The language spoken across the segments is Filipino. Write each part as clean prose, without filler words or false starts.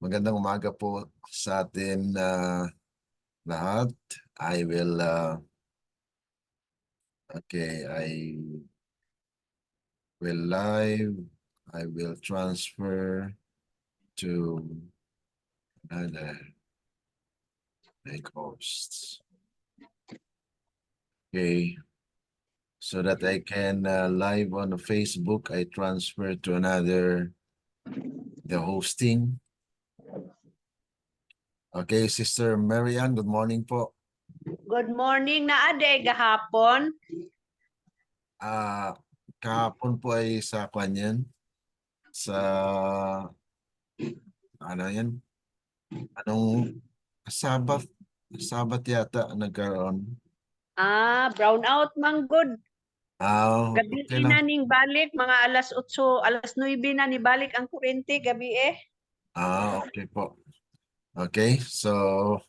Magandang umaga po sa atin lahat. I will live. I will transfer to another host. Okay. So that I can live on Facebook, I transfer to the hosting. Okay, Sister Marian, good morning po. Good morning na ade gahapon. Kahapon po ay sa kanyan. Sa ano yan? Anong Sabat yata nagkaroon. Brownout man good. Gabi Okay lang. na ning balik mga alas 8, alas 9 na ni balik ang kuryente gabi eh. Okay po. Okay, so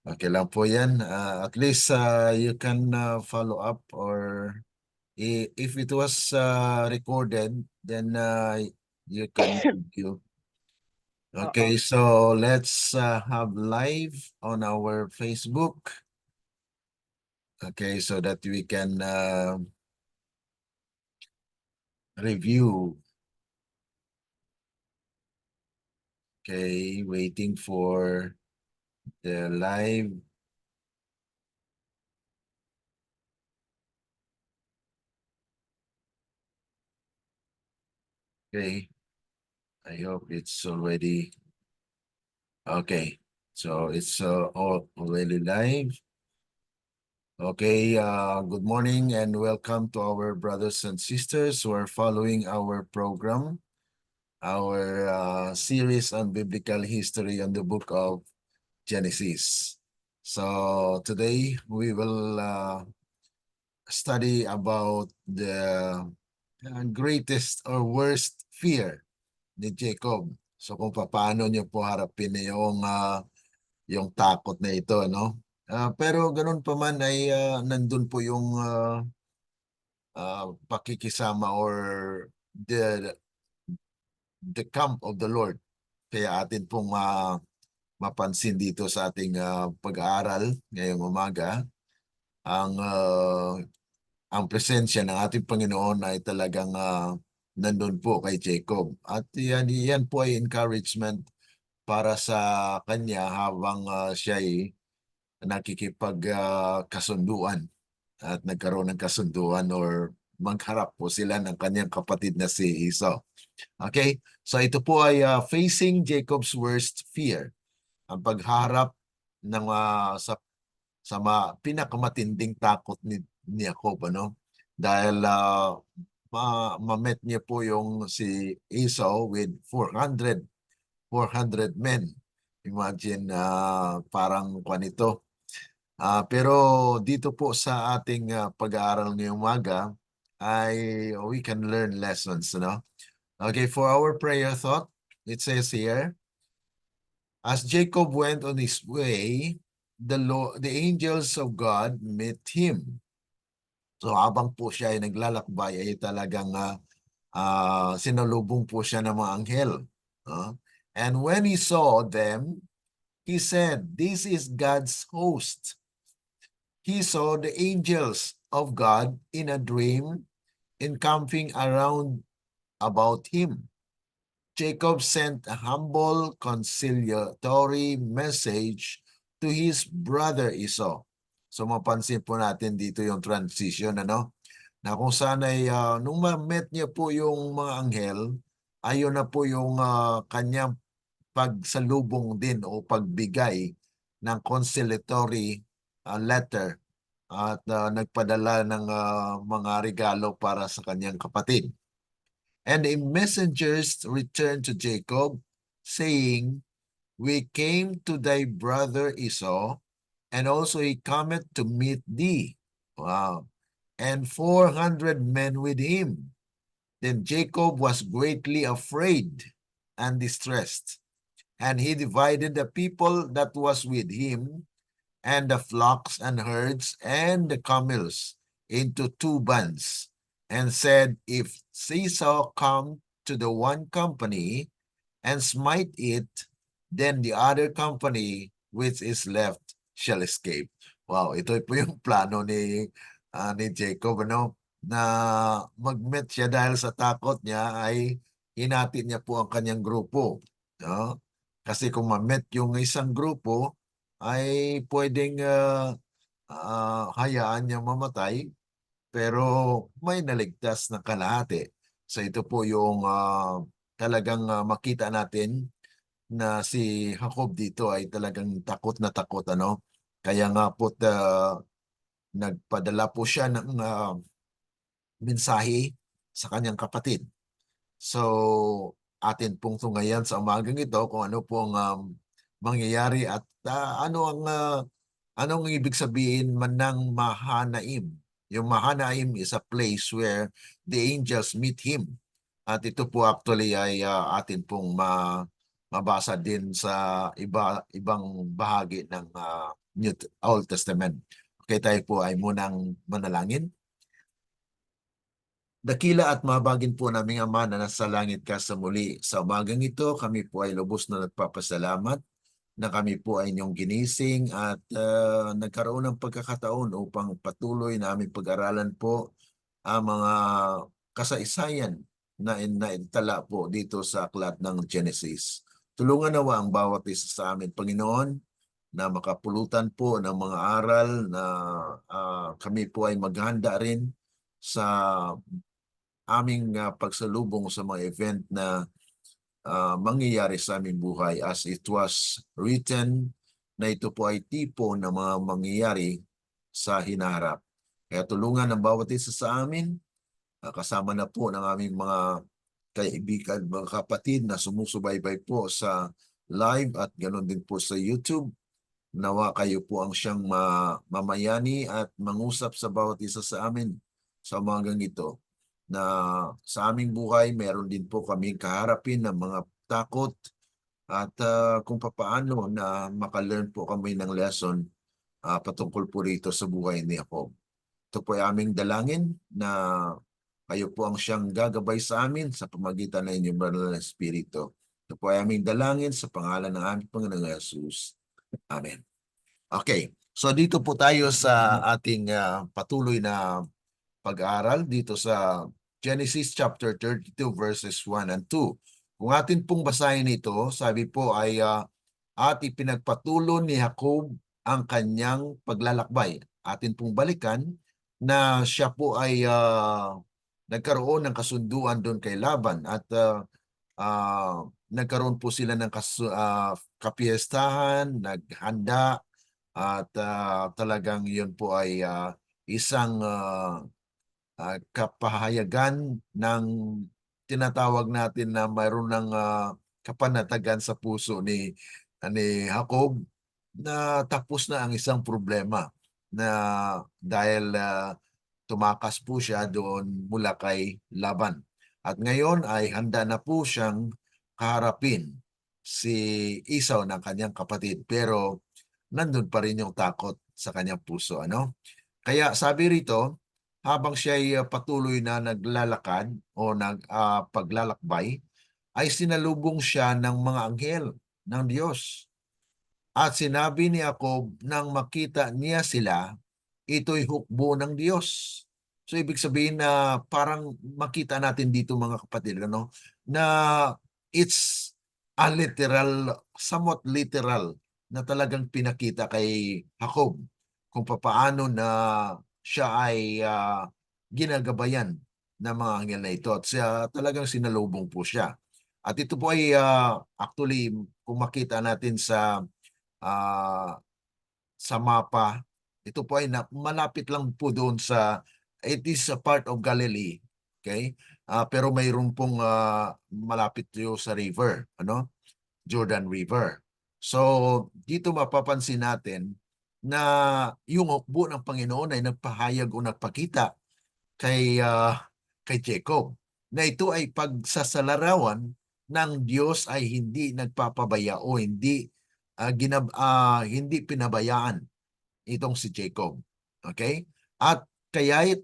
okay lang po yan. At least you can follow up, or if it was recorded, then you can view. Okay, so let's have live on our Facebook. Okay, so that we can review. Okay, waiting for the live. Okay, I hope it's already okay. So it's already live. Okay, good morning and welcome to our brothers and sisters who are following our program, our series on biblical history on the book of Genesis. So today we will study about the greatest or worst fear ni Jacob. So kung paano niyo po harapin yung takot na ito, no? Pero ganun pa man ay nandun po yung pakikisama or the camp of the Lord. Kaya atin pong mapansin dito sa ating pag-aaral ngayong umaga ang presensya ng ating Panginoon ay talagang nandun po kay Jacob. At yan po ay encouragement para sa kanya habang siya ay nakikipagkasunduan at nagkaroon ng kasunduan or magharap po sila ng kanyang kapatid na si Esau. Okay? So ito po ay facing Jacob's worst fear. Ang pagharap ng sa pinakamatinding takot ni Jacob, ano? Dahil ma-met niya po yung si Esau with 400 men. Imagine, parang kwanito. Pero dito po sa ating pag-aaral ngayong umaga ay we can learn lessons, no? Okay, for our prayer thought, it says here, as Jacob went on his way, the angels of God met him. So habang po siya ay naglalakbay ay talagang sinalubong po siya ng mga anghel. And when he saw them, he said, "This is God's host." He saw the angels of God in a dream encamping around about him. Jacob sent a humble conciliatory message to his brother Esau. So mapansin po natin dito yung transition, ano? Na kung saan ay nung ma-met niya po yung mga anghel, ayun na po yung kanyang pagsalubong din o pagbigay ng conciliatory letter at nagpadala ng mga regalo para sa kanyang kapatid. And the messengers returned to Jacob, saying, "We came to thy brother Esau, and also he cometh to meet thee." Wow. And 400 men with him. Then Jacob was greatly afraid and distressed, and he divided the people that was with him, and the flocks and herds and the camels into 2 bands, and said, "If Esau come to the one company, and smite it, then the other company which is left shall escape. Wow, ito po yung plano ni Jacob, ano? Na mag-met siya dahil sa takot niya ay hinati niya po ang kanyang grupo. No? Kasi kung ma-met yung isang grupo, ay pwedeng hayaan niya mamatay, pero may naligtas na kalahati. So ito po yung talagang makita natin na si Jacob dito ay talagang takot na takot, ano? Kaya nga po nagpadala po siya ng mensahe sa kanyang kapatid. So, atin pong tungayan sa umagang ito kung ano pong mangyayari at anong ibig sabihin man ng Mahanaim. Yung Mahanaim is a place where the angels meet him. At ito po actually ay atin pong mabasa din sa ibang bahagi ng Old Testament. Okay, tayo po ay munang manalangin. Dakila at mahabagin po naming Ama na nasa langit ka sa muli. Sa umagang ito, kami po ay lubos na nagpapasalamat na kami po ay inyong ginising at nagkaroon ng pagkakataon upang patuloy na aming pag-aralan po ang mga kasaysayan na naitala po dito sa aklat ng Genesis. Tulungan nawa ang bawat isa sa amin, Panginoon, na makapulutan po ng mga aral na kami po ay maghanda rin sa aming pagsalubong sa mga event na mangyayari sa aming buhay as it was written na ito po ay tipo ng mga mangyayari sa hinaharap. Kaya tulungan ng bawat isa sa amin, kasama na po ng aming mga kaibigan, mga kapatid na sumusubaybay po sa live at ganoon din po sa YouTube. Nawa kayo po ang siyang mamayani at mangusap sa bawat isa sa amin sa umagang ito, na sa aming buhay meron din po kaming kaharapin ng mga takot at kung papaano na makalearn po kami ng lesson patungkol po rito sa buhay ni Jacob. Ito po ay aming dalangin na kayo po ang siyang gagabay sa amin sa pamagitan ng inyong banal na Espiritu. Ito po ay aming dalangin sa pangalan ng aming Panginoong Jesus. Amen. Okay, so dito po tayo sa ating patuloy na pag-aaral dito sa Genesis chapter 32 verses 1 and 2. Kung atin pong basahin ito, sabi po ay at ipinagpatuloy ni Jacob ang kanyang paglalakbay. Atin pong balikan na siya po ay nagkaroon ng kasunduan doon kay Laban at nagkaroon po sila ng kapiestahan, naghanda at talagang yun po ay isang kapahayagan ng tinatawag natin na mayroon ng kapanatagan sa puso ni Jacob na tapos na ang isang problema na dahil tumakas po siya doon mula kay Laban. At ngayon ay handa na po siyang kaharapin si Esau ng kanyang kapatid, pero nandun pa rin yung takot sa kanyang puso, ano? Kaya sabi rito, habang siya ay patuloy na naglalakad o paglalakbay, ay sinalubong siya ng mga anghel ng Diyos. At sinabi ni Jacob nang makita niya sila, ito'y hukbo ng Diyos. So ibig sabihin na parang makita natin dito mga kapatid, ano, na it's a literal, somewhat literal na talagang pinakita kay Jacob kung papaano na siya ay ginagabayan ng mga anghel na ito at siya talagang sinalubong po siya. At ito po ay actually kung makita natin sa mapa, ito po ay malapit lang po doon it is a part of Galilee. Okay? Pero mayroon pong malapityo sa river, ano? Jordan River. So, dito mapapansin natin na yung hukbo ng Panginoon ay nagpahayag o nagpakita kay Jacob na ito ay pagsasalarawan ng Diyos ay hindi nagpapabaya o hindi pinabayaan itong si Jacob. Okay? At kaya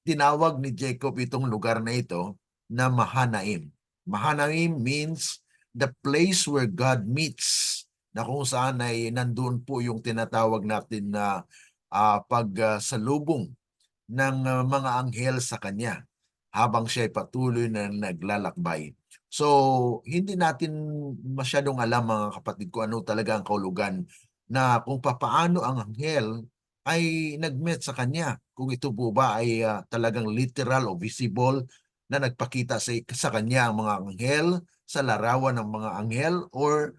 tinawag ni Jacob itong lugar na ito na Mahanaim. Mahanaim means the place where God meets, na kung saan ay nandun po yung tinatawag natin na pagsalubong ng mga anghel sa kanya habang siya ay patuloy na naglalakbay. So, hindi natin masyadong alam mga kapatid kung ano talaga ang kahulugan na kung papaano ang anghel ay nag-met sa kanya. Kung ito po ba ay talagang literal o visible na nagpakita sa kanya ang mga anghel sa larawan ng mga anghel, or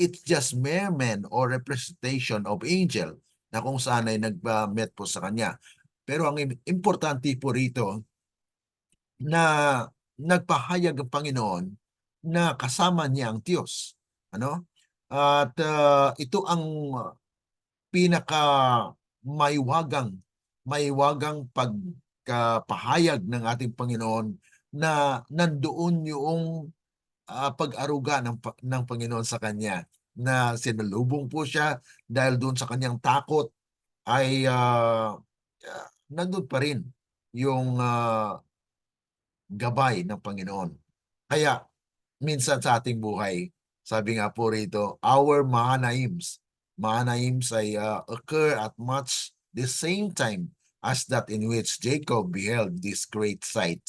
it's just merman or representation of angel na kung saan ay nag-met po sa kanya. Pero ang importante po rito na nagpahayag ang Panginoon na kasama niya ang Diyos. Ano? At ito ang pinaka maiwagang pagpahayag ng ating Panginoon na nandoon yung pag-aruga ng Panginoon sa kanya, na sinalubong po siya dahil doon sa kanyang takot ay nandun pa rin yung gabay ng Panginoon. Kaya minsan sa ating buhay, sabi nga po rito, our Mahanaims ay occur at much the same time as that in which Jacob beheld this great sight.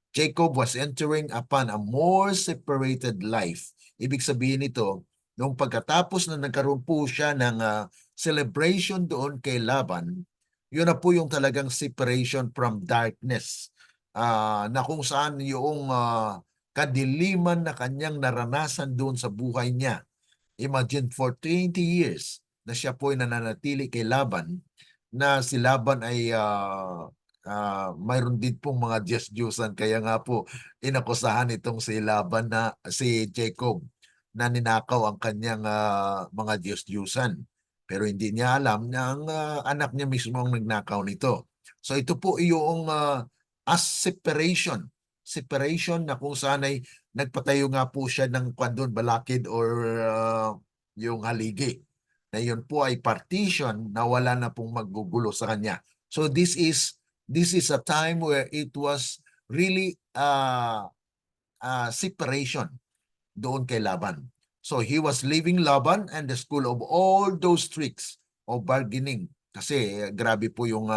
Jacob was entering upon a more separated life. Ibig sabihin nito, nung pagkatapos na nagkaroon po siya ng celebration doon kay Laban, yun na po yung talagang separation from darkness, na kung saan yung kadiliman na kanyang naranasan doon sa buhay niya. Imagine for 20 years na siya po ay nananatili kay Laban, na si Laban ay mayroon din pong mga Diyos-Diyusan. Kaya nga po inakusahan itong si Laban na si Jacob na ninakaw ang kanyang mga Diyos-Diyusan. Pero hindi niya alam na ang anak niya mismo ang nagnakaw nito. So ito po yung as separation na kung saan ay nagpatayo nga po siya ng kwandon, balakid or yung haligi. Na yun po ay partition na wala na pong maggugulo sa kanya. So this is a time where it was really separation doon kay Laban. So he was leaving Laban and the school of all those tricks of bargaining. Kasi grabe po yung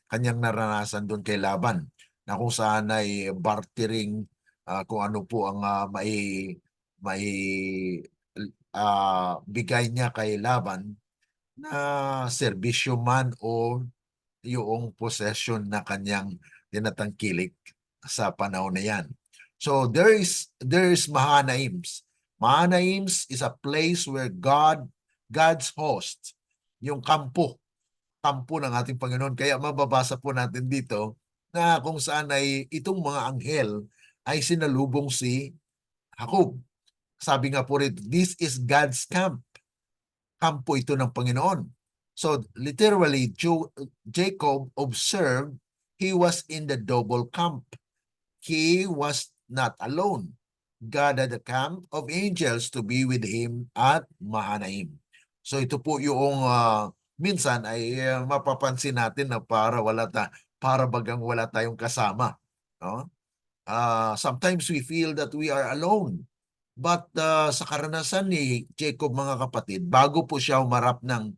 kanyang naranasan doon kay Laban, na kung saan ay bartering, kung ano po ang may bigay niya kay Laban na serbisyo man o yung possession na kanyang tinatangkilik sa panahon na yan. So there is Mahanaims. Mahanaims is a place where God's host, yung kampo ng ating Panginoon. Kaya mababasa po natin dito na kung saan ay itong mga anghel ay sinalubong si Jacob. Sabi nga po rito, this is God's camp. Kampo ito ng Panginoon. So literally, Jacob observed he was in the double camp. He was not alone. God had a camp of angels to be with him at Mahanaim. So ito po yung minsan ay mapapansin natin na para bagang wala tayong kasama. No? Sometimes we feel that we are alone. But sa karanasan ni Jacob, mga kapatid, bago po siya umarap ng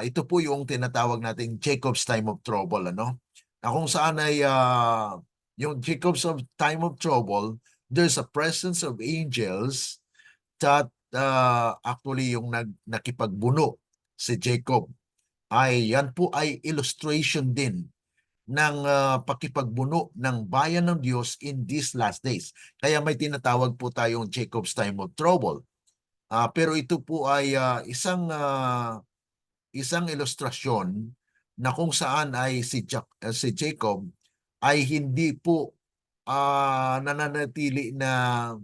ito po yung tinatawag nating Jacob's time of trouble, ano? Na kung saan ay yung Jacob's time of trouble, there's a presence of angels that actually yung nakipagbuno si Jacob. Yan po ay illustration din ng pakipagbuno ng bayan ng Diyos in these last days. Kaya may tinatawag po tayong Jacob's time of trouble. Pero ito po ay isang ilustrasyon na kung saan ay si Jacob ay hindi po nananatili na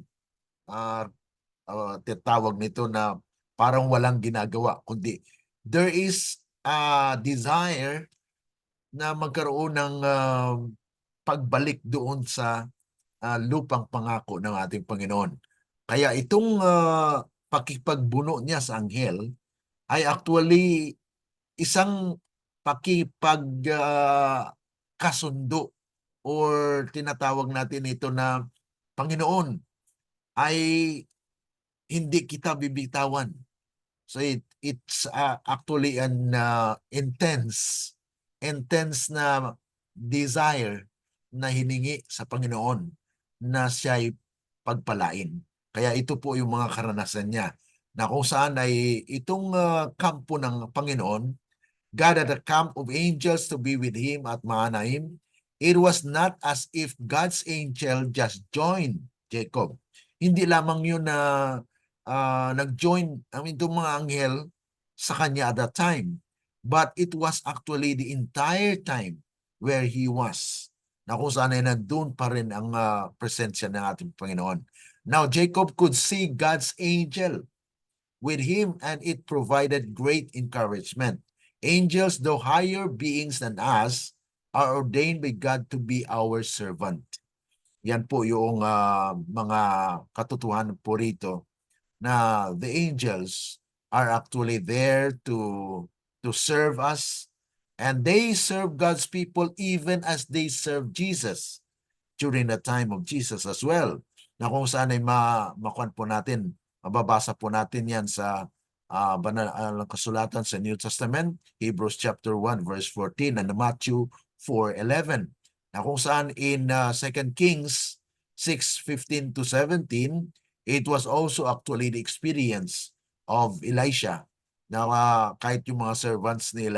tinatawag nito na parang walang ginagawa, kundi there is a desire na magkaroon ng pagbalik doon sa lupang pangako ng ating Panginoon. Kaya itong pakipagbuno niya sa anghel ay actually isang kasundo, or tinatawag natin ito na Panginoon ay hindi kita bibitawan. So it's actually an intense na desire na hiningi sa Panginoon na siya'y pagpalain. Kaya ito po yung mga karanasan niya na kung saan ay itong kampo ng Panginoon, God had a camp of angels to be with him at Mahanaim. It was not as if God's angel just joined Jacob. Hindi lamang yun na nag-join, itong mga anghel sa kanya at that time. But it was actually the entire time where he was. Na kung saan ay nandun pa rin ang presensya ng ating Panginoon. Now, Jacob could see God's angel with him and it provided great encouragement. Angels, though higher beings than us, are ordained by God to be our servant. Yan po yung mga katotohanan po rito na the angels are actually there to serve us, and they serve God's people even as they serve Jesus during the time of Jesus as well. Na kung saan ay makuan po natin, mababasa po natin yan sa banal kasulatan sa New Testament, Hebrews chapter 1 verse 14 and Matthew 4:11. Na kung saan in 2 Kings 6:15 to 17, it was also actually the experience of Elisha. Na kahit yung mga servants ni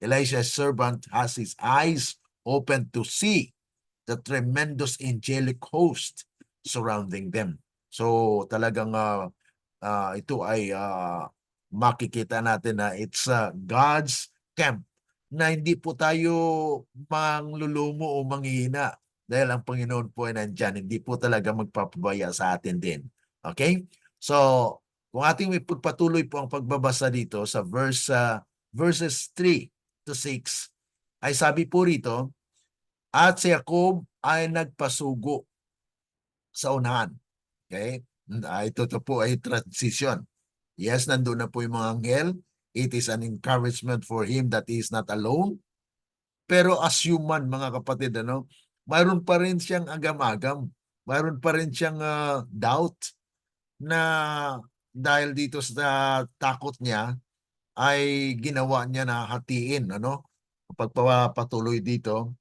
Elisha's servant has his eyes open to see the tremendous angelic host surrounding them. So talagang ito ay makikita natin na it's God's camp na hindi po tayo manglulumo o manghihina dahil ang Panginoon po ay nandyan. Hindi po talaga magpapabaya sa atin din. Okay? So, kung ating ipagpatuloy po ang pagbabasa dito sa verses 3 to 6, ay sabi po rito, at si Jacob ay nagpasugo sa unahan. Okay? Ito po ay transition. Yes, nandun na po yung mga anghel. It is an encouragement for him that he is not alone. Pero as human, mga kapatid, mayroon pa rin siyang agam-agam. Mayroon pa rin siyang doubt na dahil dito sa takot niya, ay ginawa niya na hatiin, pagpapatuloy dito.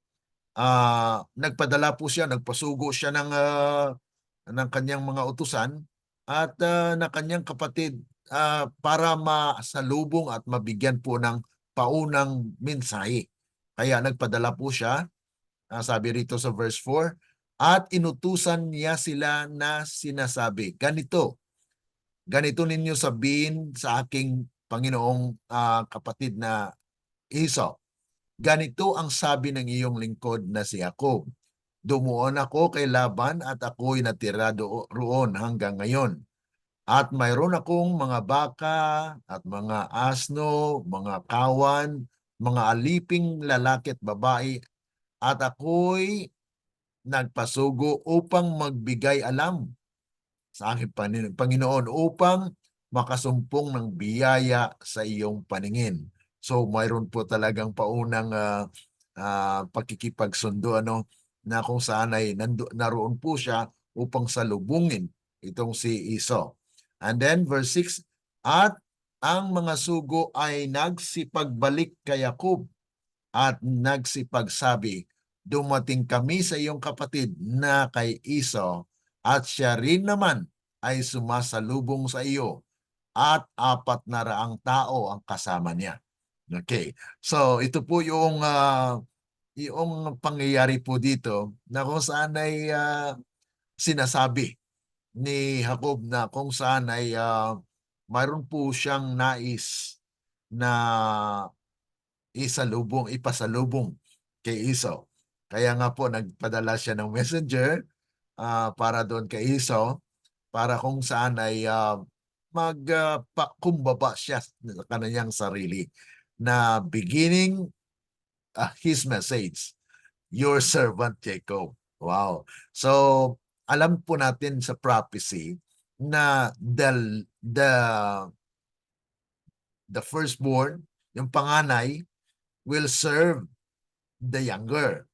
Nagpadala po siya, nagpasugo siya ng kanyang mga utusan at na kanyang kapatid para masalubong at mabigyan po ng paunang mensahe. Kaya nagpadala po siya, sabi rito sa verse 4, at inutusan niya sila na sinasabi, ganito ninyo sabihin sa aking Panginoong kapatid na Esau, ganito ang sabi ng iyong lingkod na si Jacob, dumuon ako kay Laban at ako'y natira roon hanggang ngayon. At mayroon akong mga baka at mga asno, mga kawan, mga aliping lalaki at babae, at ako'y nagpasugo upang magbigay alam sa aking Panginoon upang makasumpong ng biyaya sa iyong paningin. So mayroon po talagang paunang pagkikipagsundo na kung saan ay naroon po siya upang salubungin itong si Esau. And then verse 6, at ang mga sugo ay nagsipagbalik kay Jacob at nagsipagsabi, dumating kami sa iyong kapatid na kay Esau at siya rin naman ay sumasalubong sa iyo at 400 tao ang kasama niya. Okay. So ito po yung pangyayari po dito na kung saan ay sinasabi ni Jacob na kung saan ay mayroon po siyang nais na ipasalubong kay Esau. Kaya nga po nagpadala siya ng messenger para doon kay Esau para kung saan ay magpakumbaba siya sa kanyang sarili na beginning his message, your servant Jacob. Wow. So, alam po natin sa prophecy na the firstborn, yung panganay, will serve the younger.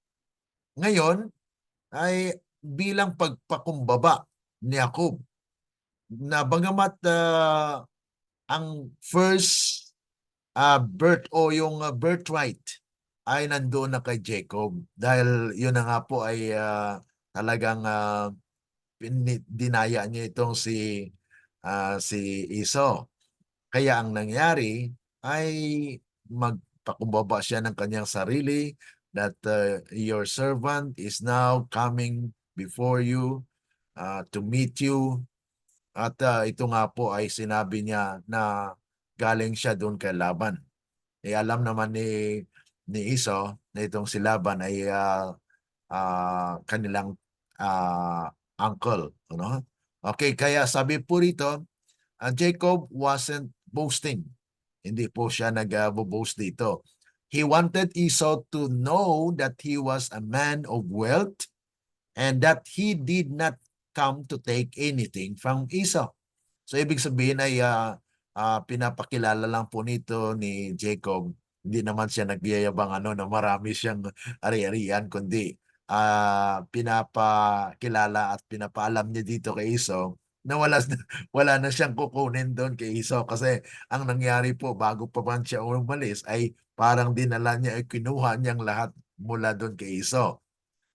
Ngayon, ay bilang pagpakumbaba ni Jacob na bagamat ang first birth o yung birthright ay nandoon na kay Jacob dahil yun na nga po ay talagang dinaya niya itong si Esau. Kaya ang nangyari ay magpakumbaba siya ng kanyang sarili that your servant is now coming before you to meet you. At ito nga po ay sinabi niya na galing siya doon kay Laban. Alam naman ni Esau na itong si Laban ay kanilang uncle. Ano? Okay, kaya sabi po rito, Jacob wasn't boasting. Hindi po siya nag-boast dito. He wanted Esau to know that he was a man of wealth and that he did not come to take anything from Esau. So ibig sabihin ay pinapakilala lang po nito ni Jacob. Hindi naman siya nagyayabang na marami siyang ari-arian, kundi pinapakilala at pinapaalam niya dito kay Esau na wala na siyang kukunin doon kay Esau kasi ang nangyari po bago pa man siya umalis ay parang dinala niya ay kinuha niyang lahat mula doon kay Esau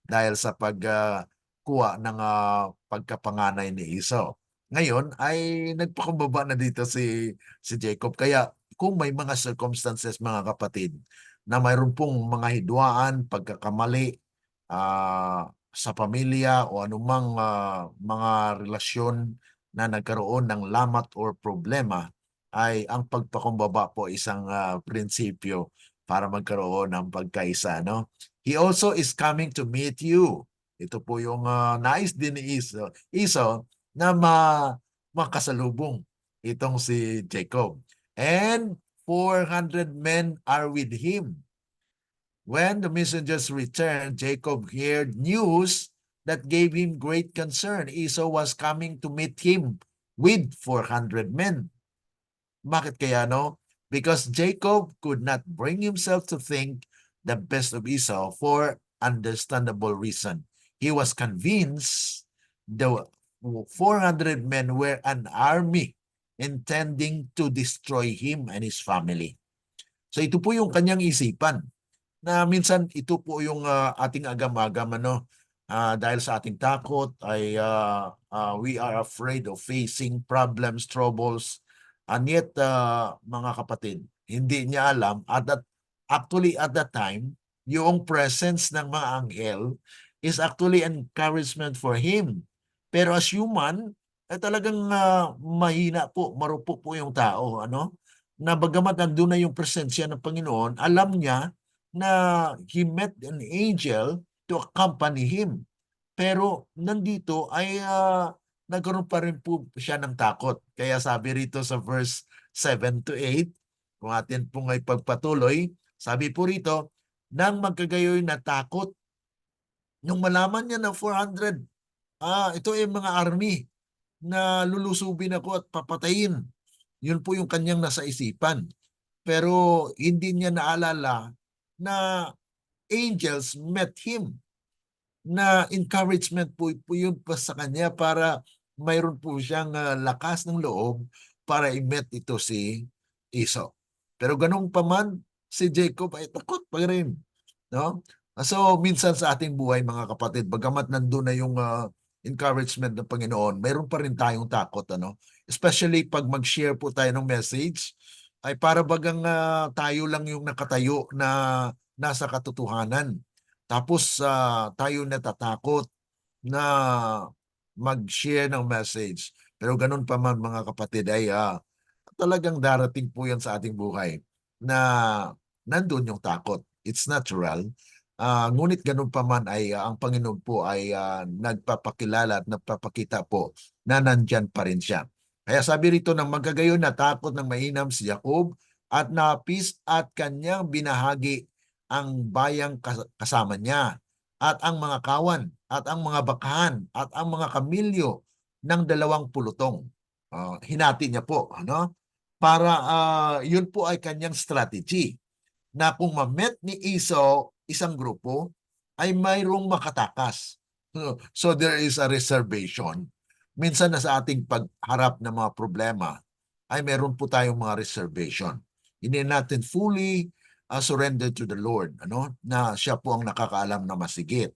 dahil sa pagkuha ng pagkapanganay ni Esau. Ngayon ay nagpakumbaba na dito si Jacob. Kaya kung may mga circumstances mga kapatid na mayroon pong mga hidwaan, pagkakamali sa pamilya o anumang mga relasyon na nagkaroon ng lamat or problema, ay ang pagpakumbaba po isang prinsipyo para magkaroon ng pagkaisa. No? He also is coming to meet you. Ito po yung nais din ni Esau na makasalubong itong si Jacob. And 400 men are with him. When the messengers returned, Jacob heard news that gave him great concern. Esau was coming to meet him with 400 men. Bakit kaya no? Because Jacob could not bring himself to think the best of Esau for understandable reason. He was convinced the 400 men were an army intending to destroy him and his family. So ito po yung kanyang isipan na minsan ito po yung ating agam-agam dahil sa ating takot ay we are afraid of facing problems, troubles, and yet mga kapatid, hindi niya alam actually at that time yung presence ng mga anghel is actually encouragement for him. Pero as human, ay talagang mahina po, marupok po yung tao, na bagamat nandun na yung presensya ng Panginoon, alam niya na he met an angel to accompany him. Pero nandito ay nagkaroon pa rin po siya ng takot. Kaya sabi rito sa verse 7 to 8, kung atin pong ay pagpatuloy, sabi po rito, nang magkagayoy na takot, nung malaman niya na 400, ito ay mga army na lulusubin ako at papatayin. Yun po yung kanyang nasa isipan. Pero hindi niya naalala na angels met him, na encouragement po yun pa sa kanya para mayroon po siyang lakas ng loob para i-met ito si Esau. Pero ganun pa man, si Jacob ay takot pa rin. No? So minsan sa ating buhay mga kapatid, bagamat nandun na yung encouragement ng Panginoon, mayroon pa rin tayong takot. Especially pag mag-share po tayo ng message, ay para bagang tayo lang yung nakatayo na nasa katotohanan. Tapos tayo natatakot na mag-share ng message. Pero ganun pa man mga kapatid ay talagang darating po yan sa ating buhay na nandun yung takot. It's natural. Ngunit ganun pa man ay ang Panginoon po ay nagpapakilala at nagpapakita po na nandyan pa rin siya. Kaya sabi rito ng magkagayon na takot ng mainam si Jacob at napis at kanyang binahagi ang bayang kasama niya at ang mga kawan at ang mga bakahan at ang mga kamilyo ng 20 pulutong. Hinati niya po, para yun po ay kanyang strategy na kung ma-met ni Esau isang grupo ay mayroong makatakas. So there is a reservation. minsan na sa ating pagharap ng mga problema ay meron po tayong mga reservation. Hindi natin fully surrender to the Lord, ano? Na siya po ang nakakaalam na masigit.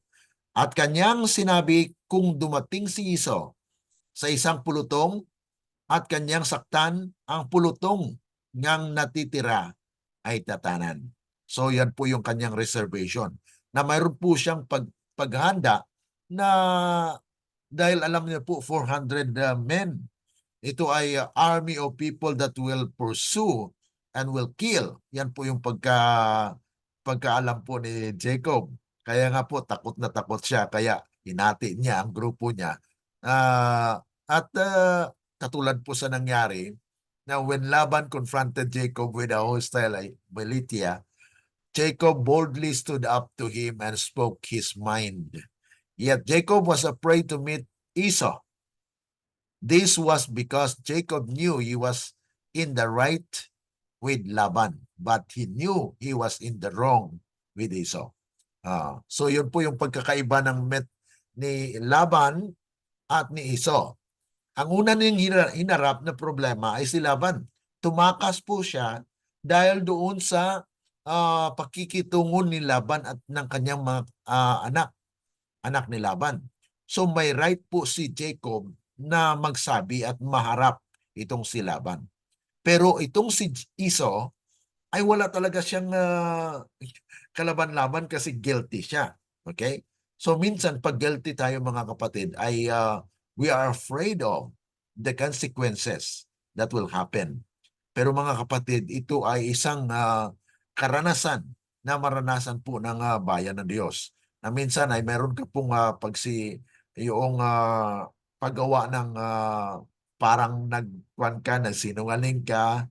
At kanyang sinabi, kung dumating si Esau sa isang pulutong at kanyang saktan, ang pulutong niyang natitira ay tatanan. So yan po yung kanyang reservation. Na mayroon po siyang paghanda na dahil alam niya po 400 men. Ito ay army of people that will pursue and will kill. Yan po yung pagkaalam po ni Jacob. Kaya nga po takot na takot siya. Kaya hinati niya ang grupo niya. Katulad po sa nangyari na when Laban confronted Jacob with a hostile militia, Jacob boldly stood up to him and spoke his mind. Yet Jacob was afraid to meet Esau. This was because Jacob knew he was in the right with Laban, but he knew he was in the wrong with Esau. So yun po yung pagkakaiba ng ni Laban at ni Esau. Ang una niyang hinarap na problema ay si Laban. Tumakas po siya dahil doon sa pakikitungo ni Laban at ng kanyang mga anak ni Laban. So may right po si Jacob na magsabi at maharap itong si Laban. Pero itong si Esau ay wala talaga siyang kalaban-laban kasi guilty siya. Okay? So minsan pag guilty tayo mga kapatid ay we are afraid of the consequences that will happen. Pero mga kapatid, ito ay isang karanasan na maranasan po ng bayan ng Diyos. Na minsan ay meron ka pong yung paggawa ng parang nagkuhan ka, nagsinungaling ka.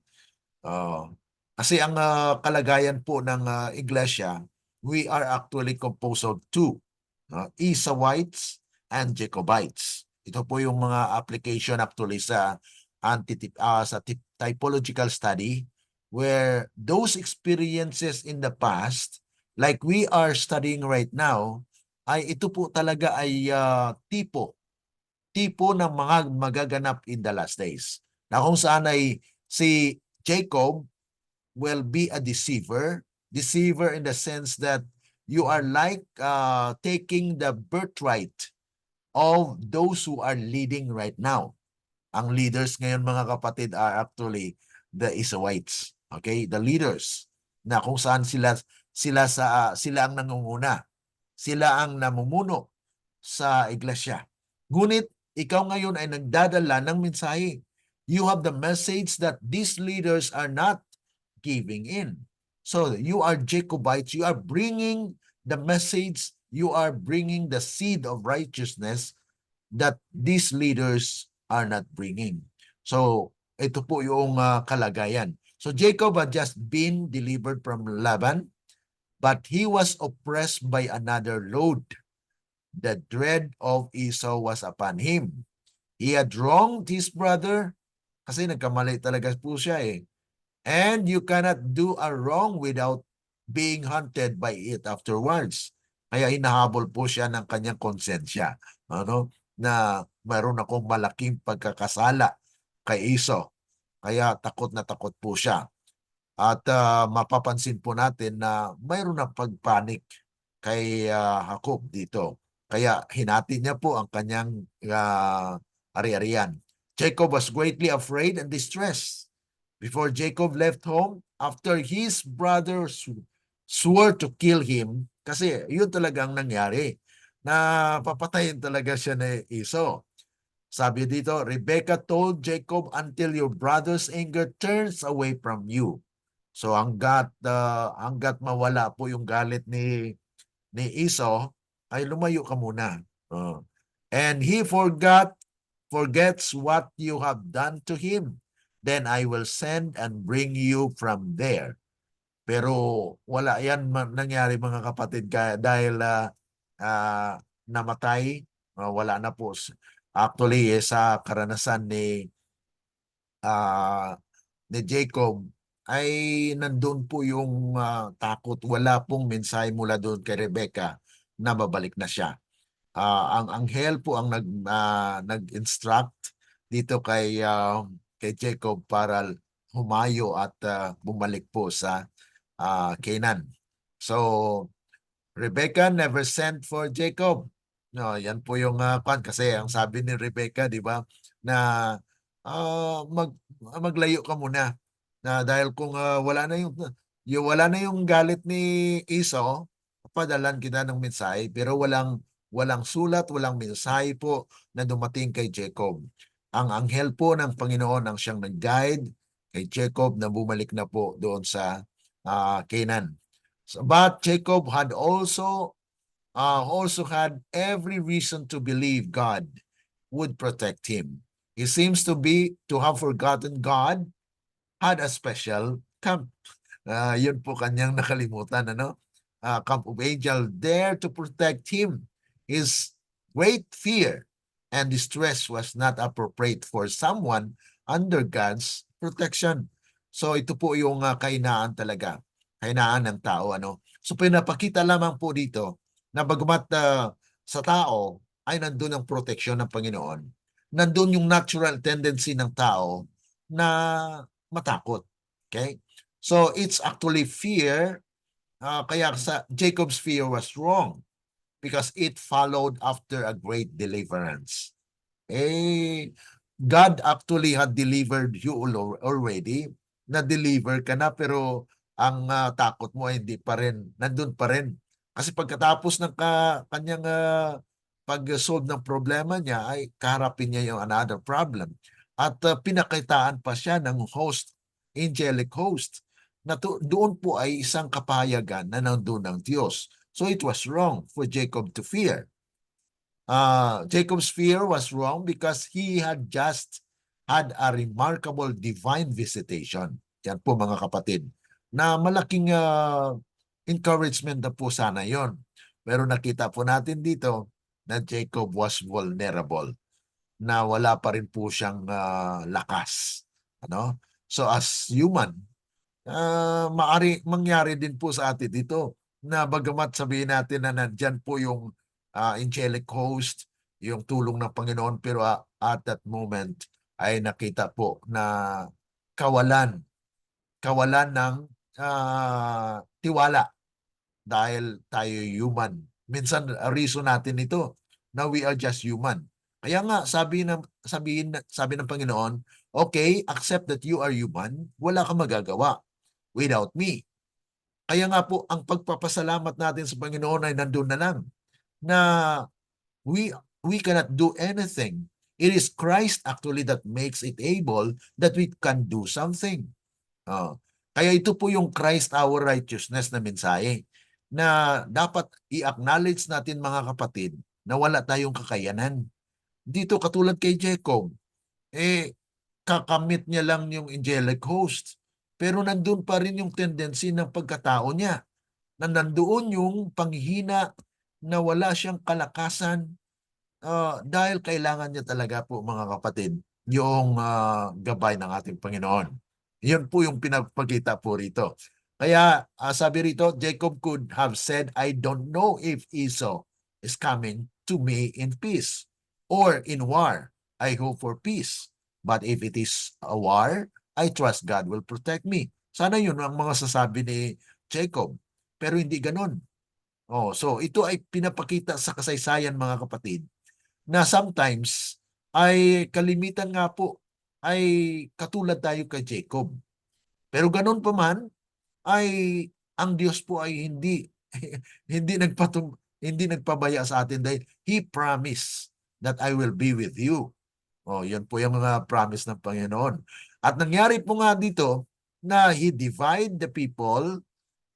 Kasi ang kalagayan po ng iglesia, we are actually composed of two, Esauites and Jacobites. Ito po yung mga application actually sa typological study where those experiences in the past, like we are studying right now, ay ito po talaga ay tipo ng mga magaganap in the last days. Na kung saan ay si Jacob will be a deceiver in the sense that you are like taking the birthright of those who are leading right now. Ang leaders ngayon mga kapatid are actually the Esauites. Okay? The leaders na kung saan sila ang nangunguna. Sila ang namumuno sa iglesia. Ngunit ikaw ngayon ay nagdadala ng mensahe. You have the message that these leaders are not giving in. So you are Jacobites. You are bringing the message. You are bringing the seed of righteousness that these leaders are not bringing. So ito po yung kalagayan. So Jacob had just been delivered from Laban, but he was oppressed by another load. The dread of Esau was upon him. He had wronged his brother kasi nagkamali talaga po siya eh. And you cannot do a wrong without being hunted by it afterwards. Kaya hinahabol po siya ng kanyang konsensya. Ano? Na mayroon akong malaking pagkakasala kay Esau. Kaya takot na takot po siya. At mapapansin po natin na mayroon ng pagpanik kay Jacob dito. Kaya hinati niya po ang kanyang ari-arian. Jacob was greatly afraid and distressed. Before Jacob left home, after his brothers swore to kill him, kasi yun talagang nangyari, na papatayin talaga siya ni Esau. Sabi dito, Rebekah told Jacob, until your brother's anger turns away from you. So hanggat mawala po yung galit ni Esau, ay lumayo ka muna. And he forgets what you have done to him. Then I will send and bring you from there. Pero wala yan nangyari mga kapatid dahil namatay, wala na po. Actually, sa karanasan ni Jacob, ay nandun po yung takot. Wala pong mensahe mula doon kay Rebekah na babalik na siya. ang anghel po ang nag-instruct dito kay Jacob para humayo at bumalik po sa Canaan. So Rebecca never sent for Jacob. No, yan po yung kasi ang sabi ni Rebecca, di ba, na maglayo ka muna. Na dahil kung wala na yung galit ni Esau, padalan kita ng mensahe, pero walang sulat, walang mensahe po na dumating kay Jacob. Ang anghel po ng Panginoon ang siyang nag-guide kay Jacob na bumalik na po doon sa Canaan. But Jacob had also had every reason to believe God would protect him. He seems to have forgotten God had a special camp. Yun po kanyang nakalimutan, camp of angel there to protect him. His great fear and distress was not appropriate for someone under God's protection. So ito po yung kahinaan talaga. Kahinaan ng tao, So pinapakita lamang po dito na bagamat sa tao ay nandun ang proteksyon ng Panginoon, nandun yung natural tendency ng tao na matakot. Okay? So it's actually fear. Kaya sa Jacob's fear was wrong because it followed after a great deliverance. God actually had delivered you already. Na-deliver ka na pero ang takot mo ay hindi pa rin, nandun pa rin. Kasi pagkatapos ng kanyang pag-solve ng problema niya ay kaharapin niya yung another problem. At pinakitaan pa siya ng angelic host, na doon po ay isang kapahayagan na nandun ng Diyos. So it was wrong for Jacob to fear. Jacob's fear was wrong because he had just had a remarkable divine visitation. Yan po mga kapatid, na malaking encouragement na po sana yon. Pero nakita po natin dito na Jacob was vulnerable, na wala pa rin po siyang lakas. So as human, mangyari din po sa atin dito na bagamat sabihin natin na nandyan po yung angelic host, yung tulong ng Panginoon, pero at that moment ay nakita po na kawalan ng tiwala dahil tayo human. Minsan reason natin ito na we are just human. Kaya nga sabi ng Panginoon, okay, accept that you are human, wala kang magagawa without me. Kaya nga po, ang pagpapasalamat natin sa Panginoon ay nandun na lang, na we cannot do anything. It is Christ actually that makes it able that we can do something. Kaya ito po yung Christ our righteousness na mensahe, na dapat i-acknowledge natin mga kapatid na wala tayong kakayanan. Dito katulad kay Jacob, kakamit niya lang yung angelic host. Pero nandun pa rin yung tendency ng pagkatao niya, na nandoon yung panghihina, na wala siyang kalakasan, dahil kailangan niya talaga po mga kapatid yung gabay ng ating Panginoon. Yun po yung pinapakita po rito. Kaya sabi rito, Jacob could have said, I don't know if Esau is coming to me in peace or in war. I hope for peace. But if it is a war, I trust God will protect me. Sana yun ang mga sasabi ni Jacob. Pero hindi ganun. So ito ay pinapakita sa kasaysayan mga kapatid, na sometimes ay kalimitan nga po ay katulad tayo kay Jacob. Pero ganun pa man, ay ang Diyos po ay hindi nagpabaya sa atin, dahil He promised that I will be with you. Yan po yung mga promise ng Panginoon. At nangyari po nga dito na He divide the people,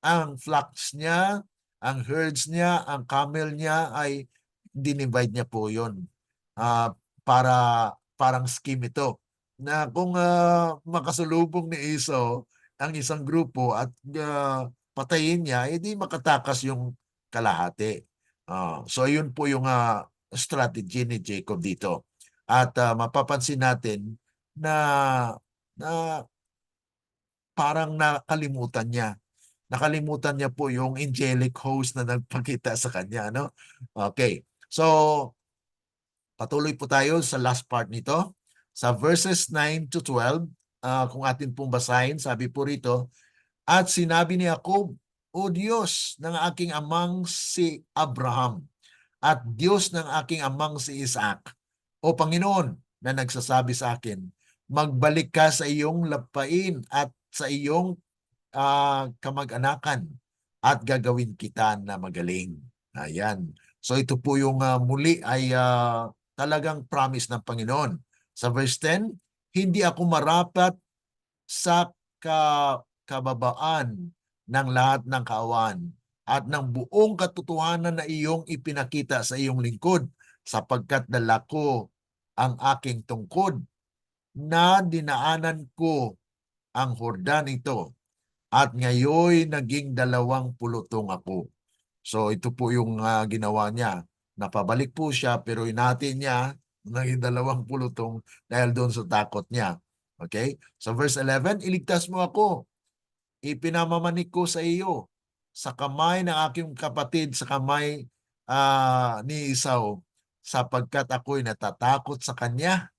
ang flocks niya, ang herds niya, ang camel niya ay dinivide niya po yun. Parang scheme ito, na kung makasalubong ni Esau ang isang grupo at patayin niya, edi makatakas yung kalahati. So yun po yung strategy ni Jacob dito. At mapapansin natin na parang nakalimutan niya. Nakalimutan niya po yung angelic host na nagpakita sa kanya. Okay. So, patuloy po tayo sa last part nito. Sa verses 9 to 12, kung atin pong basahin, sabi po rito, at sinabi ni Jacob, O Diyos ng aking amang si Abraham, at Diyos ng aking amang si Isaac, O Panginoon na nagsasabi sa akin, magbalik ka sa iyong lapain at sa iyong kamag-anakan at gagawin kita na magaling. Ayan. So ito po yung muli ay talagang promise ng Panginoon. Sa verse 10, hindi ako marapat sa kababaan ng lahat ng kaawaan at ng buong katotohanan na iyong ipinakita sa iyong lingkod, sapagkat dala ko ang aking tungkod na dinaanan ko ang Hordan ito at ngayon naging 20 ako. So ito po yung ginawa niya. Napabalik po siya pero inati niya naging 20 dahil doon sa takot niya. Okay? So verse 11, iligtas mo ako. Ipinamamanik ko sa iyo sa kamay ng aking kapatid, sa kamay ni Esau, sapagkat ako'y natatakot sa kanya.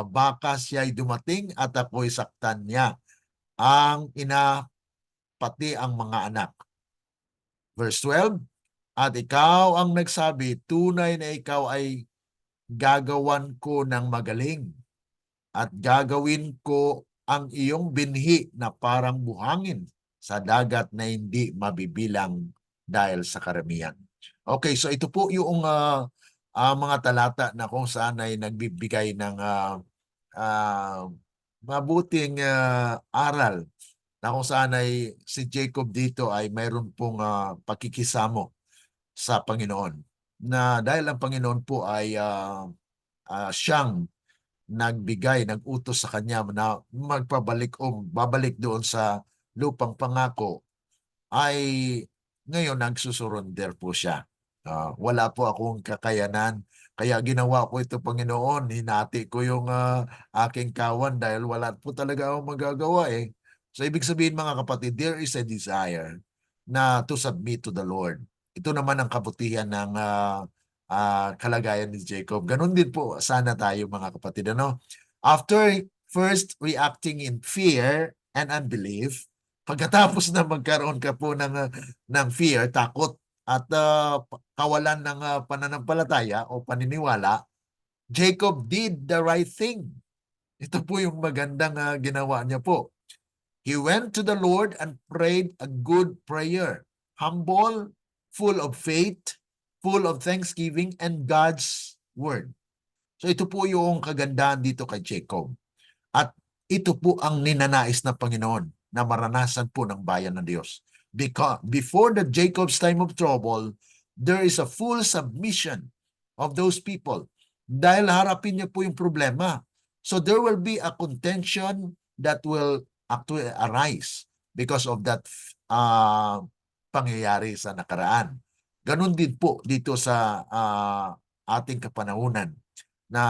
Baka siya'y dumating at ako'y saktan niya. Ang ina pati ang mga anak. Verse 12, at ikaw ang nagsabi, tunay na ikaw ay gagawan ko ng magaling at gagawin ko ang iyong binhi na parang buhangin sa dagat na hindi mabibilang dahil sa karamihan. Okay, so ito po yung mga talata na kung saan ay nagbibigay ng mabuting aral na kung saan ay si Jacob dito ay mayroon pong pakikisamo sa Panginoon. Na dahil ang Panginoon po ay siyang nagbigay, nag-utos sa kanya na magpabalik o babalik doon sa lupang pangako, ay ngayon nagsusurrender po siya. Wala po akong kakayanan. Kaya ginawa ko ito, Panginoon. Hinati ko yung aking kawan dahil wala po talaga akong magagawa eh. So ibig sabihin mga kapatid, there is a desire na to submit to the Lord. Ito naman ang kabutihan ng kalagayan ni Jacob. Ganun din po sana tayo mga kapatid. Ano? After first reacting in fear and unbelief, pagkatapos na magkaroon ka po ng fear, takot, at kawalan ng pananampalataya o paniniwala, Jacob did the right thing. Ito po yung magandang ginawa niya po. He went to the Lord and prayed a good prayer. Humble, full of faith, full of thanksgiving and God's word. So ito po yung kagandahan dito kay Jacob. At ito po ang ninanais ng Panginoon na maranasan po ng bayan ng Diyos. Because before the Jacob's time of trouble, there is a full submission of those people. Dahil harapin niya po yung problema. So there will be a contention that will actually arise because of that pangyayari sa nakaraan. Ganon din po dito sa ating kapanahunan na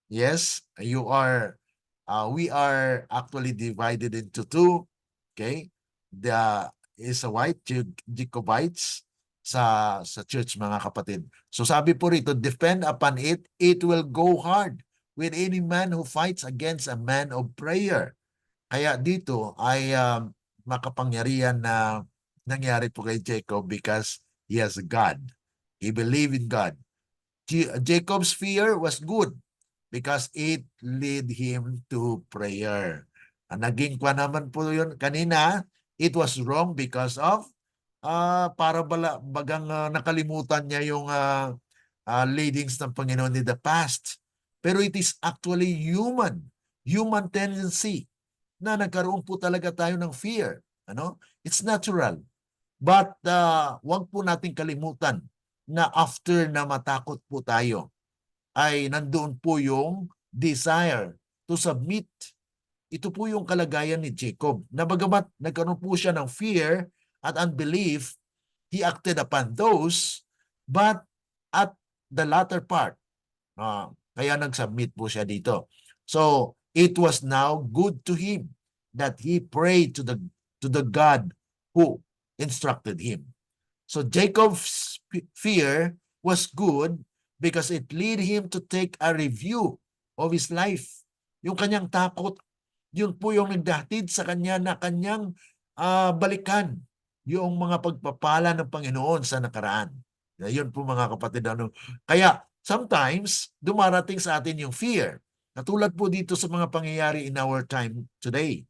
yes, we are actually divided into two. Okay? The Israelite Jacobites sa church mga kapatid. So sabi po rito, defend upon it, it will go hard with any man who fights against a man of prayer. Kaya dito ay makapangyarihan na nangyari po kay Jacob because he has God. He believed in God. Jacob's fear was good because it led him to prayer. Naging kwa naman po yun kanina, it was wrong because of para bagang nakalimutan niya yung leadings ng Panginoon in the past. Pero it is actually human tendency na nagkaroon po talaga tayo ng fear. Ano? It's natural. But wag po nating kalimutan na after na matakot po tayo, ay nandoon po yung desire to submit. Ito po yung kalagayan ni Jacob. Na bagamat nagkaroon po siya ng fear at unbelief, he acted upon those, but at the latter part, kaya nag-submit po siya dito. So, it was now good to him that he prayed to the God who instructed him. So Jacob's fear was good because it led him to take a review of his life. Yung kanyang takot, yun po yung nagdahatid sa kanya na kanyang balikan yung mga pagpapala ng Panginoon sa nakaraan. Yun po mga kapatid. Kaya sometimes dumarating sa atin yung fear. Katulad po dito sa mga pangyayari in our time today.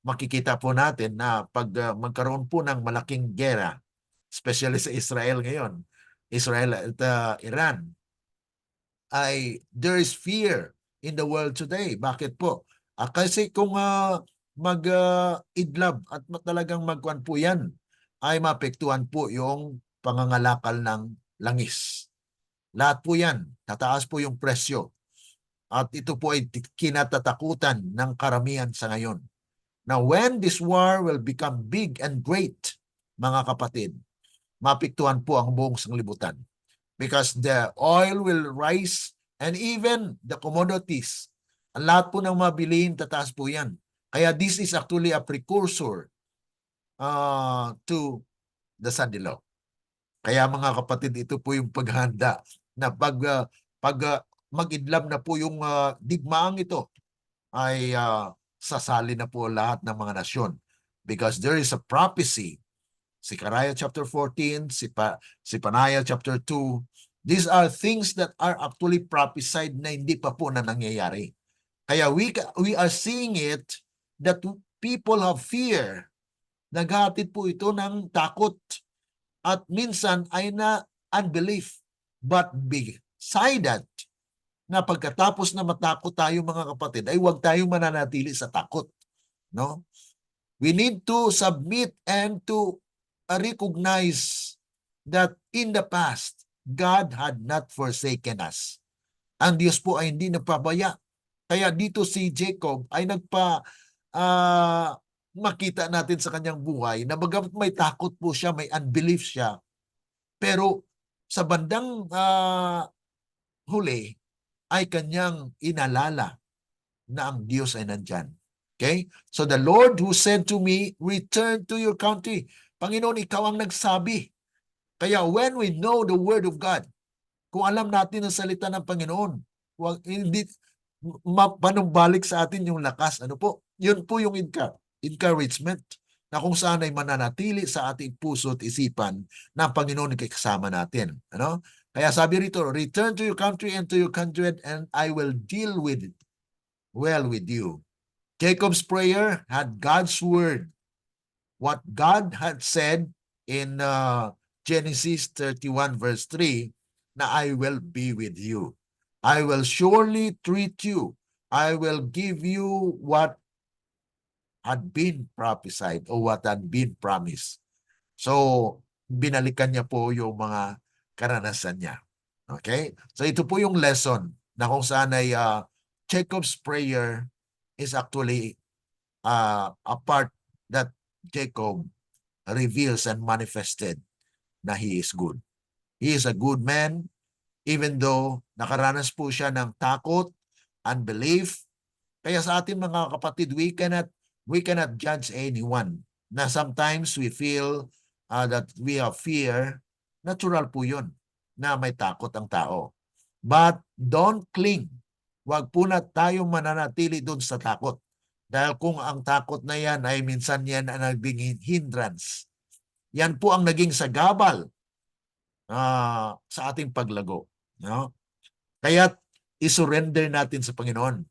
Makikita po natin na pag magkaroon po ng malaking gera, especially sa Israel ngayon, Israel at Iran, there is fear in the world today. Bakit po? Kasi kung mag-idlab at talagang magkuhan po yan, ay mapektuhan po yung pangangalakal ng langis. Lahat po yan, tataas po yung presyo. At ito po ay kinatatakutan ng karamihan sa ngayon. Now, when this war will become big and great, mga kapatid, mapektuhan po ang buong sanglibutan. Because the oil will rise and even the commodities. Ang lahat po ng mabilihin, tataas po yan. Kaya this is actually a precursor to the Sandilaw. Kaya mga kapatid, ito po yung paghanda na pag mag-idlab na po yung digmaang ito, ay sasali na po lahat ng mga nasyon. Because there is a prophecy. Zechariah chapter 14, Zephaniah chapter 2. These are things that are actually prophesied na hindi pa po na nangyayari. Kaya we are seeing it that people have fear. Naghatid po ito ng takot at minsan ay na unbelief. But beside that, na pagkatapos na matakot tayo mga kapatid, ay huwag tayong mananatili sa takot. No? We need to submit and to recognize that in the past, God had not forsaken us. Ang Diyos po ay hindi nagpabaya. Kaya dito si Jacob ay makita natin sa kanyang buhay na bagamat may takot po siya, may unbelief siya, pero sa bandang huli ay kanyang inalala na ang Diyos ay nandyan. Okay? So the Lord who said to me, return to your country. Panginoon, ikaw ang nagsabi. Kaya when we know the word of God, kung alam natin ang salita ng Panginoon, hindi mapanumbalik sa atin yung lakas. Ano po? Yun po yung encouragement na kung saan ay mananatili sa ating puso at isipan na ang Panginoon ay kasama natin. Ano? Kaya sabi rito, return to your country and to your kindred and I will deal with it well with you. Jacob's prayer had God's word. What God had said in Genesis 31 verse 3, na I will be with you. I will surely treat you. I will give you what had been prophesied or what had been promised. So, binalikan niya po yung mga karanasan niya. Okay? So, ito po yung lesson na kung saan ay Jacob's prayer is actually a part that Jacob reveals and manifested na he is good. He is a good man even though nakaranas po siya ng takot, unbelief. Kaya sa ating mga kapatid, we cannot judge anyone. Na sometimes we feel that we have fear. Natural po yun na may takot ang tao. But don't cling. Huwag po na tayo mananatili doon sa takot. Dahil kung ang takot na yan ay minsan yan ang naging hindrance. Yan po ang naging sagabal sa ating paglago. No? Kaya isurrender natin sa Panginoon.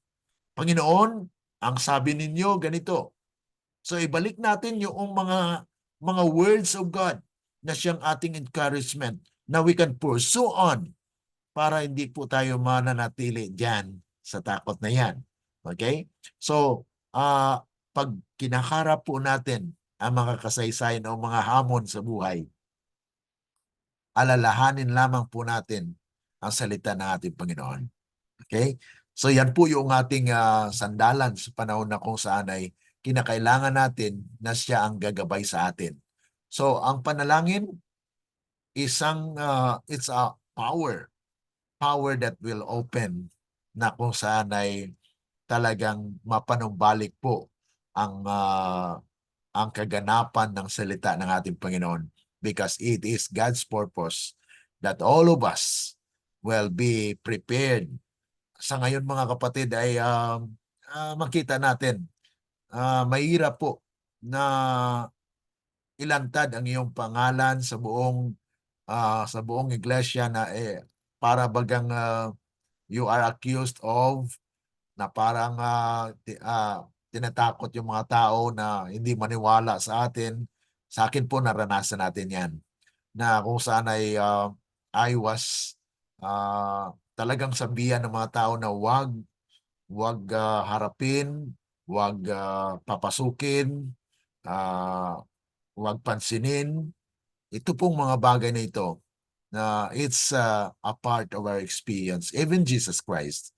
Panginoon, ang sabi ninyo ganito. So ibalik natin yung mga words of God na siyang ating encouragement na we can pursue on para hindi po tayo mananatili diyan sa takot na yan. Okay? So, pag kinaharap po natin ang mga kasaysayan o mga hamon sa buhay, alalahanin lamang po natin ang salita ng ating Panginoon. Okay? So yan po yung ating sandalan sa panahon na kung saan ay kinakailangan natin na siya ang gagabay sa atin. So ang panalangin, it's a power that will open na kung saan ay talagang mapanumbalik po ang kaganapan ng salita ng ating Panginoon because it is God's purpose that all of us will be prepared. Sa ngayon mga kapatid ay makita natin, mahirap po na ilantad ang iyong pangalan sa buong iglesia na para bagang you are accused of na parang tinatakot yung mga tao na hindi maniwala sa atin. Sa akin po naranasan natin yan na kung saan ay I was talagang sabihan ng mga tao na wag harapin, wag papasukin, ah, wag pansinin. Ito pong mga bagay na ito na it's a part of our experience. Even Jesus Christ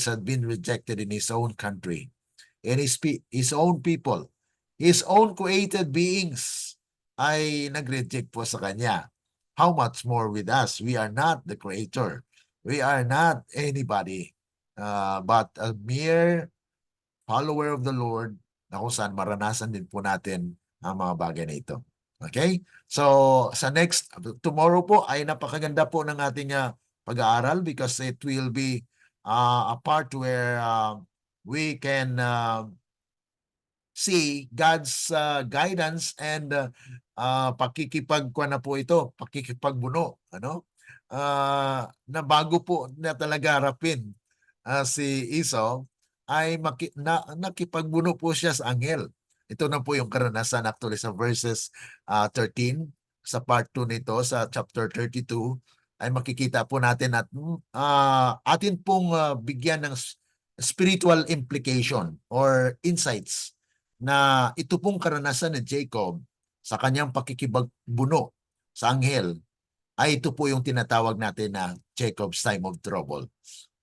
had been rejected in his own country, in his own people, his own created beings ay nag-reject po sa kanya. How much more with us? We are not the creator. We are not anybody, but a mere follower of the Lord na kung saan maranasan din po natin ang mga bagay na ito. Okay? So, tomorrow po ay napakaganda po ng ating pag-aaral because it will be a part where we can see God's guidance and pakikipagkuha na po ito, pakikipagbuno, ano? Na bago po na talaga harapin si Esau ay nakipagbuno po siya sa anghel. Ito na po yung karanasan actually sa verses 13 sa part 2 nito sa chapter 32 ay makikita po natin at atin pong bigyan ng spiritual implication or insights na ito pong karanasan ni Jacob sa kanyang pakikipagbuno sa anghel ay ito po yung tinatawag natin na Jacob's time of trouble.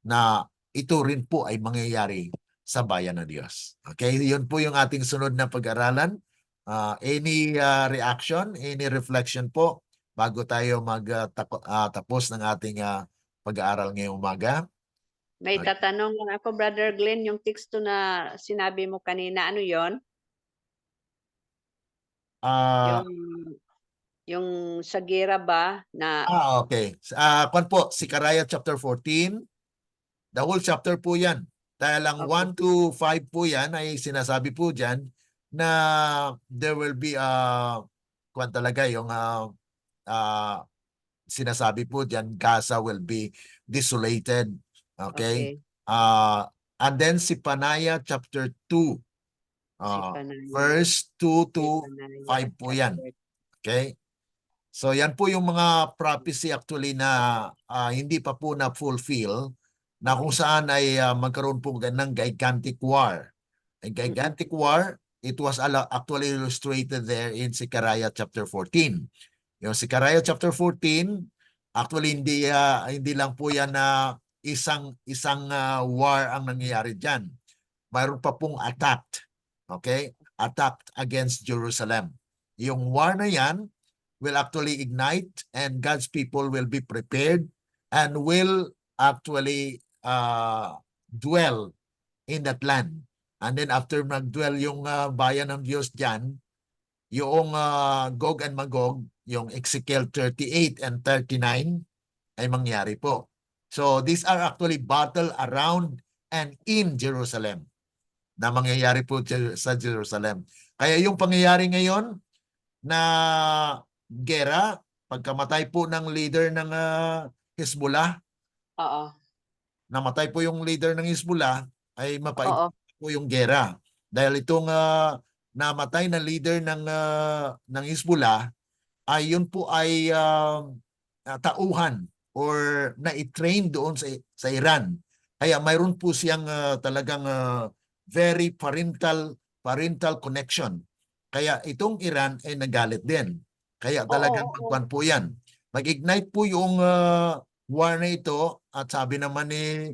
Na ito rin po ay mangyayari sa bayan ng Diyos. Okay, yun po yung ating sunod na pag-aralan. Any reaction, any reflection po bago tayo tapos ng ating pag-aaral ngayong umaga? May tatanong lang ako, Brother Glenn, yung teksto na sinabi mo kanina, ano yon? Ah, Yung sa gira ba na okay. Kwan po, Sicaraya chapter 14, the whole chapter po yan. Dahil lang okay. 1 to 5 po yan ay sinasabi po dyan na there will be kwan talaga yung sinasabi po dyan, Gaza will be desolated. Okay? Okay. And then si Panaya chapter 2, Si Panay. verse 2 to Si 5 po yan. chapter. Okay? So yan po yung mga prophecy actually na hindi pa po na-fulfill na kung saan ay magkaroon po ng gigantic war. A gigantic war, it was actually illustrated there in Zechariah chapter 14. Yung Zechariah chapter 14, actually hindi lang po yan na isang war ang nangyayari diyan. Mayroon pa pong attack. Okay? Attack against Jerusalem. Yung war na yan will actually ignite and God's people will be prepared and will actually dwell in that land. And then after mag-dwell yung bayan ng Diyos dyan, yung Gog and Magog, yung Ezekiel 38 and 39 ay mangyari po. So these are actually battle around and in Jerusalem na mangyayari po sa Jerusalem. Kaya yung pangyayari ngayon na gera, pagkamatay po ng leader ng Hezbollah, Oo. namatay po yung leader ng Hezbollah, ay mapait Oo. po yung gera. Dahil itong namatay na leader ng Hezbollah, ay yun po ay tauhan or na-train doon sa Iran. Kaya mayroon po siyang talagang very parental connection. Kaya itong Iran ay nagalit din. Kaya talagang magkuhan po yan. Mag-ignite po yung war na ito at sabi naman ni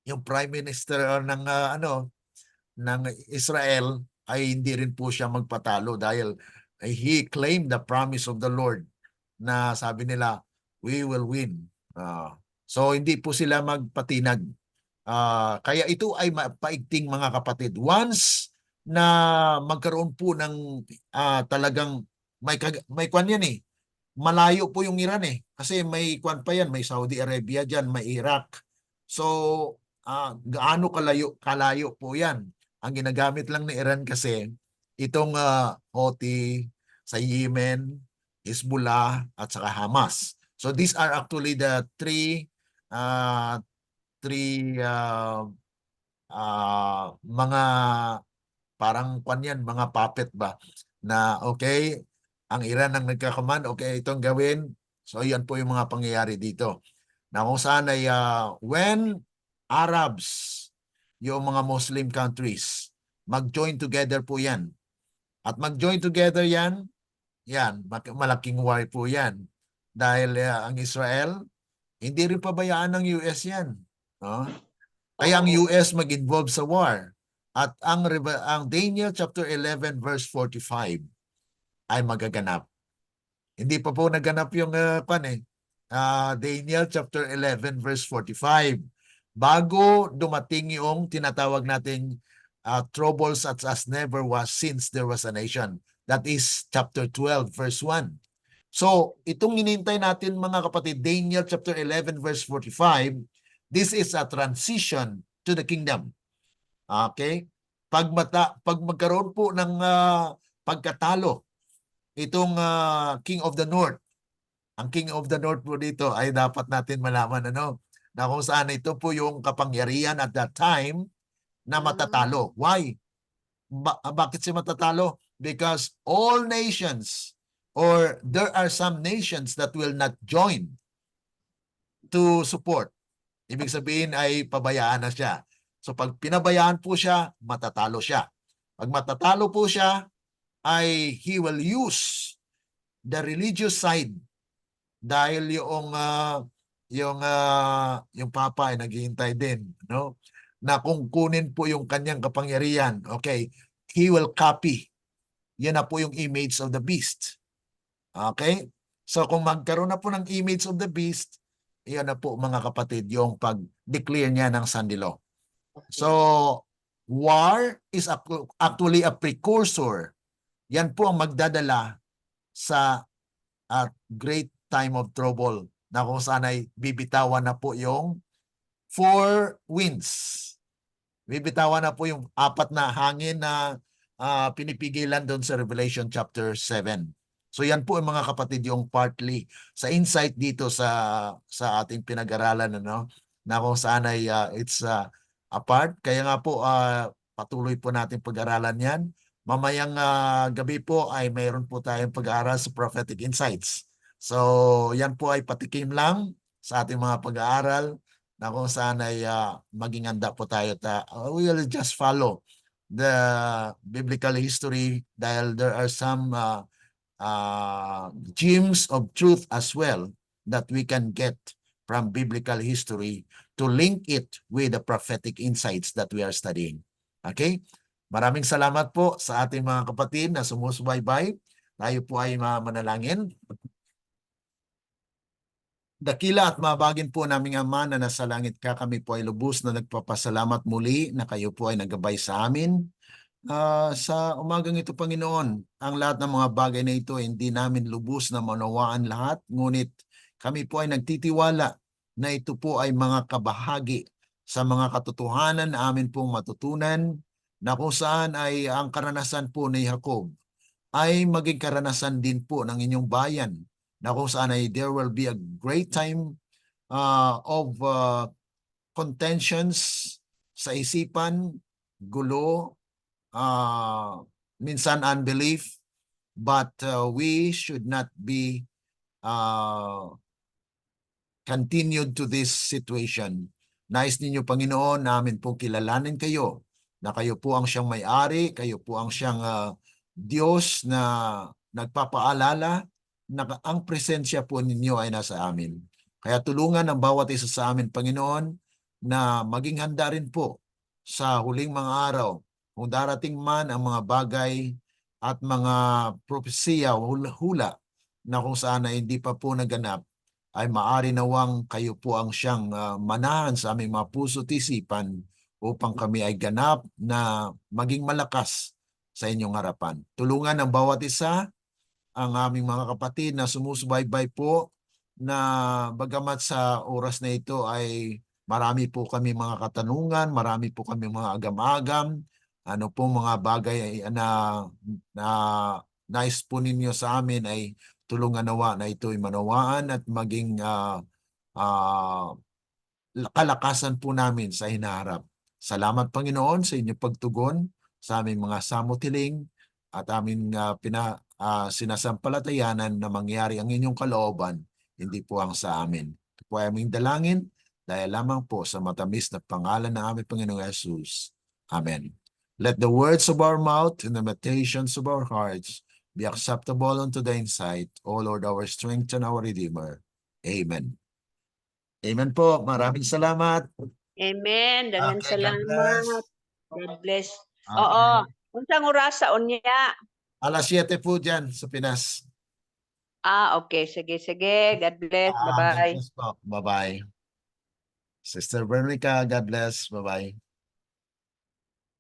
yung Prime Minister ng Israel ay hindi rin po siya magpatalo dahil he claimed the promise of the Lord na sabi nila, we will win. So hindi po sila magpatinag. Kaya ito ay paigting mga kapatid. Once na magkaroon po ng talagang may kwan yan eh. Malayo po yung Iran eh. Kasi may kwan pa yan, may Saudi Arabia dyan, may Iraq. So, gaano kalayo po yan. Ang ginagamit lang ni Iran kasi itong Houthi sa Yemen, Hezbollah at saka Hamas. So these are actually the three mga parang kwan yan, mga puppet ba na okay, ang Iran ang nagkakaman, okay, itong gawin. So yan po yung mga pangyayari dito. Na kung saan ay when Arabs, yung mga Muslim countries, mag-join together po yan. At mag-join together yan, malaking war po yan. Dahil ang Israel, hindi rin pabayaan ng US yan. No? Kaya ang Oo. US mag-involve sa war. At ang Daniel chapter 11 verse 45 ay magaganap. Hindi pa po naganap yung Daniel chapter 11 verse 45. Bago dumating yung tinatawag nating troubles such as never was since there was a nation. That is chapter 12 verse 1. So, itong hinintay natin mga kapatid, Daniel chapter 11 verse 45, this is a transition to the kingdom. Okay? Pag magkaroon po ng pagkatalo itong King of the North, ang King of the North po dito ay dapat natin malaman na kung saan ito po yung kapangyarihan at that time na matatalo. Why? Bakit siya matatalo? Because all nations or there are some nations that will not join to support. Ibig sabihin ay pabayaan na siya. So pag pinabayaan po siya, matatalo siya. Pag matatalo po siya, ay he will use the religious side dahil yung papa ay naghihintay din, no? Na kung kunin po yung kanyang kapangyarihan, okay, he will copy. Yan na po yung image of the beast. Okay? So kung magkaroon na po ng image of the beast, yan na po mga kapatid yung pag-declare niya ng Sunday law. So, war is actually a precursor. Yan po ang magdadala sa great time of trouble na kung saan ay bibitawan na po yung 4 winds. Bibitawan na po yung 4 na hangin na pinipigilan doon sa Revelation chapter 7. So yan po mga kapatid yung partly sa insight dito sa ating pinag-aralan na kung saan ay it's apart. Kaya nga po patuloy po natin pag-aralan yan. Mamayang gabi po ay mayroon po tayong pag-aaral sa prophetic insights. So yan po ay patikim lang sa ating mga pag-aaral na kung saan ay maging handa po tayo. We will just follow the biblical history dahil there are some gems of truth as well that we can get from biblical history to link it with the prophetic insights that we are studying. Okay? Maraming salamat po sa ating mga kapatid na sumusubaybay. Tayo po ay manalangin. Dakila at mabagin po naming Ama na nasa langit ka, kami po ay lubos na nagpapasalamat muli na kayo po ay nagabay sa amin. Sa umagang ito, Panginoon, ang lahat ng mga bagay na ito hindi namin lubos na maunawaan lahat, ngunit kami po ay nagtitiwala na ito po ay mga kabahagi sa mga katotohanan na amin pong matutunan na kung saan ay ang karanasan po ni Jacob ay maging karanasan din po ng inyong bayan na kung saan ay there will be a great time of contentions sa isipan, gulo, minsan unbelief, but we should not be continued to this situation. Nais ninyo, Panginoon, namin po kilalanin kayo na kayo po ang siyang may-ari, kayo po ang siyang Diyos na nagpapaalala na ang presensya po ninyo ay nasa amin. Kaya tulungan ang bawat isa sa amin, Panginoon, na maging handa rin po sa huling mga araw kung darating man ang mga bagay at mga propesya, hula na kung saan ay hindi pa po naganap, ay maari nawang kayo po ang siyang manahan sa aming mga puso at isipan upang kami ay ganap na maging malakas sa inyong harapan. Tulungan ang bawat isa ang aming mga kapatid na sumusubaybay po na bagamat sa oras na ito ay marami po kami mga katanungan, marami po kami mga agam-agam, ano po mga bagay na na nais po ninyo sa amin ay tulungan nawa na ito'y manawaan at maging ah, kalakasan po namin sa hinaharap. Salamat Panginoon sa inyong pagtugon sa aming mga samot-tiling at aming sinasampalatayanan na mangyari ang inyong kalooban, hindi po ang sa amin. Ito po ay aming dalangin dahil lamang po sa matamis na pangalan ng aming Panginoong Jesus. Amen. Let the words of our mouth and the meditations of our hearts be acceptable unto thine sight, O Lord, our strength and our Redeemer. Amen. Amen po. Maraming salamat. Amen. Daghang Okay, God bless. salamat. God bless. Okay. Oo. Unsang oras sa unya? Alas 7 po dyan sa Pinas. Okay. Sige, sige. God bless. God Bye-bye. bless po. Bye-bye. Sister Veronica, God bless. Bye-bye.